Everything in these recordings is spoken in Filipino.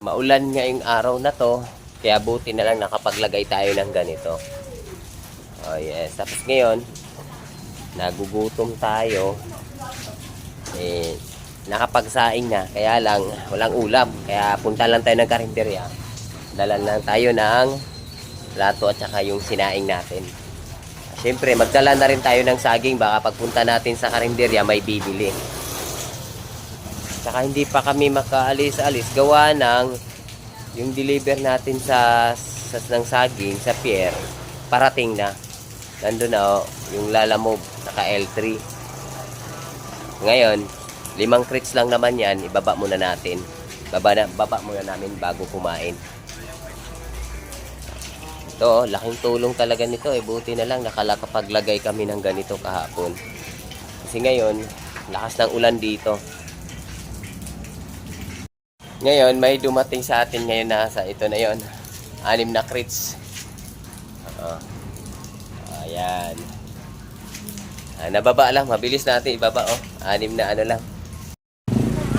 Maulan ngayong araw na to, kaya buti na lang nakapaglagay tayo ng ganito. Oh yes, tapos ngayon, nagugutom tayo. Nakapagsaing na, kaya lang walang ulam. Kaya punta lang tayo ng karinderya. Dala lang tayo ng plato at saka yung sinaing natin. Siyempre, magdala na rin tayo ng saging, baka pagpunta natin sa karinderya may bibili. Saka hindi pa kami makaalis-alis gawa ng yung deliver natin sa ng saging sa pier parating na. Nandun na yung Lalamove naka L3. Ngayon, 5 crates lang naman yan, ibaba muna natin. Baba muna namin bago kumain. Ito, laking tulong talaga nito. Buti na lang nakakapaglagay kami ng ganito kahapon. Kasi ngayon, lakas ng ulan dito. Ngayon, may dumating sa atin ngayon na ito na yon, 6 na crates. Ayan. Nababa lang, mabilis natin ibaba. 6 na ano lang.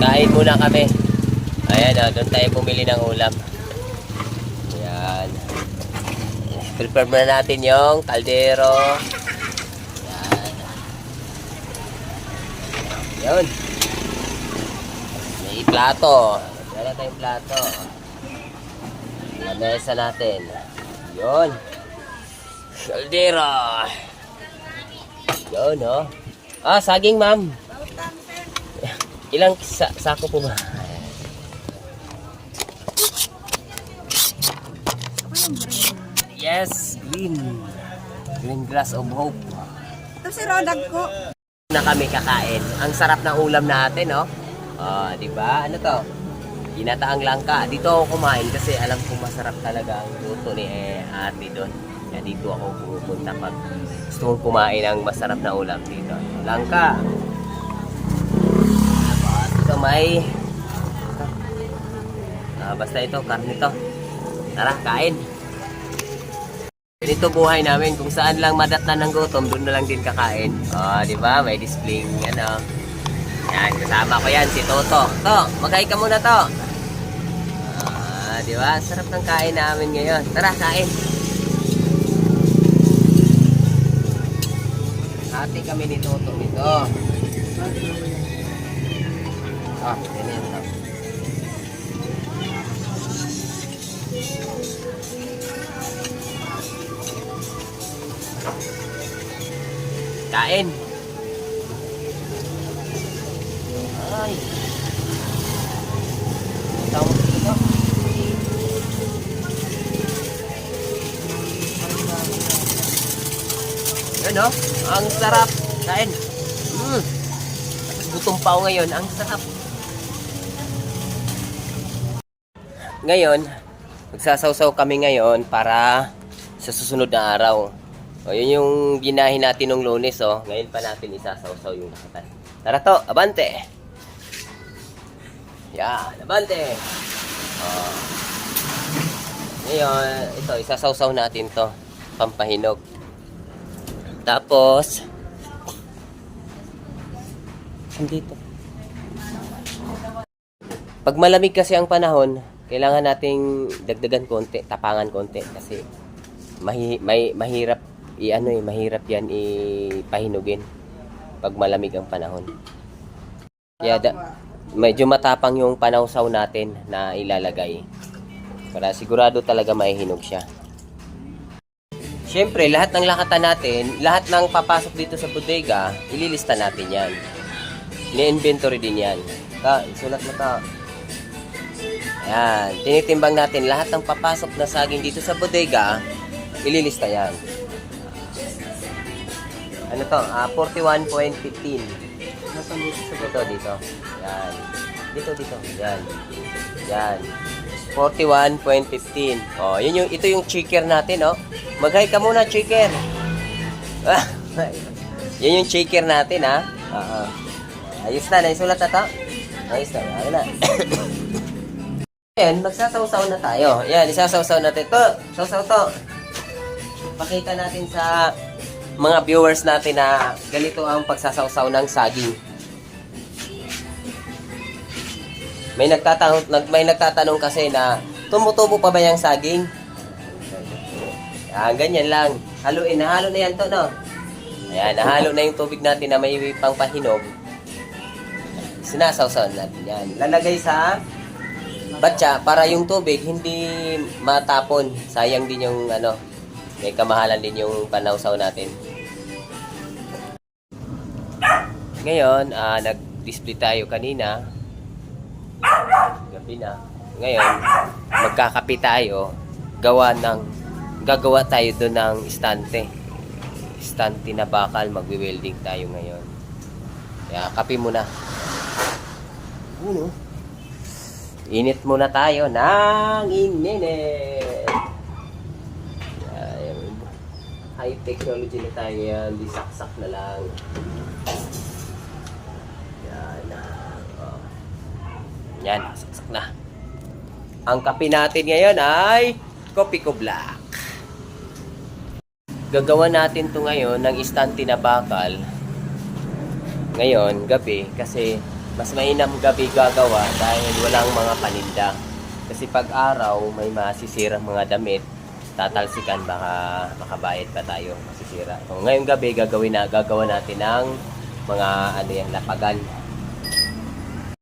Kain muna kami. Ayan, doon tayo pumili ng ulam. Ayan. Prepare muna natin yung kaldero. Ayan. Ayan. May plato. Wala tayong plato. Lamesa natin. Yun. Kaldero. Yun, oh. Saging, ma'am. Ilang sako po ba? Yes, green. Green grass of hope. Ito si Rodag ko. Na kami kakain. Ang sarap ng ulam natin, no? Di ba? Ano to? Ginataang langka. Dito ako kumain kasi alam ko masarap talaga ang luto ni ate doon. Kaya dito ako pupunta pag gusto kong kumain ng masarap na ulam dito. Langka. Ito may basta ito, karne to. Tara, kain. Ganito buhay namin, kung saan lang madatnan ng gutom, doon na lang din kakain. Di ba? May display ano. Yan, kasama ko yan, si Toto. To, magkain ka muna to. Di ba? Sarap ng kain namin ngayon. Tara, kain. Hati kami ni Toto nito. Ganyan lang. Kain. Ay. Tawag dito. Yan, no? Ang sarap. Kain. Tapos gutom pa ako ngayon. Ang sarap. Ngayon, magsasawsaw kami ngayon para sa susunod na araw. Yun yung ginahin natin nung Lunes, Ngayon pa natin isasawsaw yung nakatan. Tara to, abante! Yan, abante! Ngayon, ito, isasawsaw natin to. Pampahinog. Tapos, dito. Pag malamig kasi ang panahon, kailangan nating dagdagan konti, tapangan konti. Kasi mahirap mahirap yan ipahinugin pag malamig ang panahon. Kaya medyo matapang yung panawsaw natin na ilalagay para sigurado talaga maihinog siya. Siyempre, lahat ng lakatan natin, lahat ng papasok dito sa bodega, ililista natin yan. Ni-inventory din yan. Isulat mo to. Ayan, tinitimbang natin lahat ng papasok na saging dito sa bodega, ililista yan. Ano to? 41.15. Nasaan dito? Dito. Yan. Dito. Yan. Yan. 41.15. Ito yung chicker natin, Mag-hi ka muna, chicker. Yan yung chicker natin, ha? Ayos na, naisulat na to? Ayos na, ano na. Ayan, magsasawsaw na tayo. Yan, isasawsaw natin to. Sawsaw to. Pakita natin sa mga viewers natin na ganito ang pagsasawsaw ng saging. may nagtatanong kasi na tumutubo pa ba yung saging? Ganyan lang. Haluin, nahalo na yan to, no? Ayan, nahalo na yung tubig natin na may pangpahinog. Sinasawsawan natin yan. Lalagay sa batya para yung tubig hindi matapon. Sayang din yung may kamahalan din yung panawsaw natin. Ngayon, nag-display tayo kanina. Gabi na. Ngayon, magkakape tayo. Gagawa tayo doon ng istante. Istante na bakal. Magwi-welding tayo ngayon. Kaya, kape muna. Init muna tayo ng ininit. High technology na tayo yan. Di saksak na lang. Yan. Yan, saksak na. Ang kape natin ngayon ay Kopiko Black. Gagawa natin to ngayon ng istante na bakal. Ngayon, gabi, kasi mas mainam gabi gagawa dahil walang mga paninda. Kasi pag araw, may masisirang mga damit, tatalsikan, baka makabayad pa tayo, masisira. So, ngayong gabi, gagawa natin ng mga lapagan.